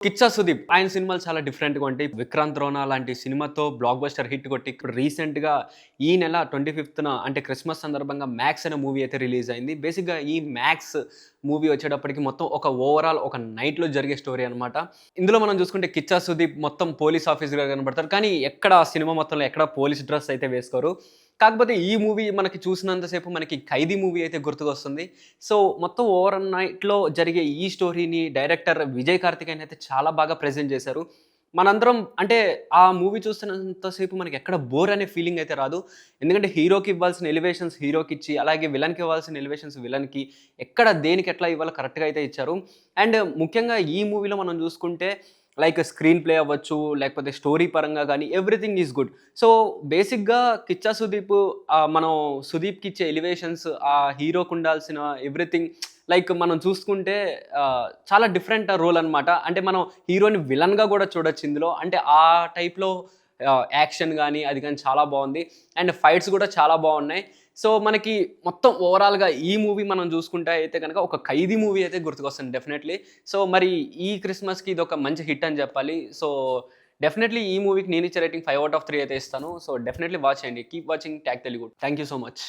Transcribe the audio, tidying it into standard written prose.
కిచ్చా సుదీప్ ఆయన సినిమాలు చాలా డిఫరెంట్‌గా ఉంటాయి. 'విక్రాంత్ రోనా' లాంటి సినిమాతో బ్లాక్ బస్టర్ హిట్ కొట్టి ఇప్పుడు రీసెంట్‌గా ఈ నెల 25న అంటే క్రిస్మస్ సందర్భంగా 'మ్యాక్స్' అనే మూవీ అయితే రిలీజ్ అయింది. బేసిక్‌గా ఈ 'మ్యాక్స్' మూవీ వచ్చేటప్పటికి మొత్తం ఓవరాల్ ఒక నైట్‌లో జరిగే స్టోరీ అనమాట. ఇందులో మనం చూసుకుంటే కిచ్చా సుదీప్ మొత్తం పోలీస్ ఆఫీసర్‌గా కనపడతారు. కానీ ఎక్కడ సినిమా మొత్తంలో ఎక్కడ పోలీస్ డ్రెస్ అయితే వేసుకోరు. కాకపోతే ఈ మూవీ మనకి చూసినంత సేపు మనకి 'ఖైదీ' మూవీ అయితే గుర్తుకొస్తుంది. సో, మొత్తం ఓవర్ నైట్‌లో జరిగే ఈ స్టోరీని డైరెక్టర్ విజయ్ కార్తికేయన్ అయితే చాలా బాగా ప్రెజెంట్ చేశారు. మనందరం అంటే ఆ మూవీ చూస్తున్నంత సేపు మనకెక్కడ బోర్ అనే ఫీలింగ్ అయితే రాదు. ఎందుకంటే హీరోకి ఇవ్వాల్సిన ఎలివేషన్స్ హీరోకిచ్చి, అలాగే విలన్‌కి ఇవ్వాల్సిన ఎలివేషన్స్ విలన్‌కి, ఎక్కడ దేనికి ఎట్లా ఇవ్వాలో కరెక్ట్‌గా అయితే ఇచ్చారు. అండ్ ముఖ్యంగా ఈ మూవీలో మనం చూసుకుంటే లైక్ స్క్రీన్ ప్లే అవ్వచ్చు, లేకపోతే స్టోరీ పరంగా గానీ ఎవ్రీథింగ్ ఈస్ గుడ్. సో, బేసిక్‌గా 'కిచ్చా సుదీప్' మనం సుదీప్‌కిచ్చే ఎలివేషన్స్, ఆ హీరోకుండాల్సిన ఎవ్రీథింగ్ లైక్ మనం చూసుకుంటే చాలా డిఫరెంట్ రోల్ అనమాట. అంటే మనం హీరోని విలన్‌గా గూడా చూడొచ్చు ఇందులో. అంటే ఆ టైప్‌లో యాక్షన్ గాని, అది గాని చాలా బావుంది. అండ్ ఫైట్స్ గూడా చాలా బావున్నాయి. సో, మనకి మొత్తం ఓవరాల్‌గా ఈ మూవీ మనం జూసుకుంటే అయితే గనక ఒక 'ఖైదీ' మూవీ అయితే గుర్తుకొస్తుంది డెఫినైట్‌లీ. సో, మరి ఈ క్రిస్మస్‌కి ఇదొక మంచి హిట్ అని జెప్పాలి. సో, డెఫినైట్‌లీ ఈ మూవీకి నేనిచ్చే రేటింగ్ 5/3 అయితే ఇస్తాను. సో, డెఫినైట్‌లీ వాచ్ చేయండి. Keep watching tag Telugu. Thank you so much.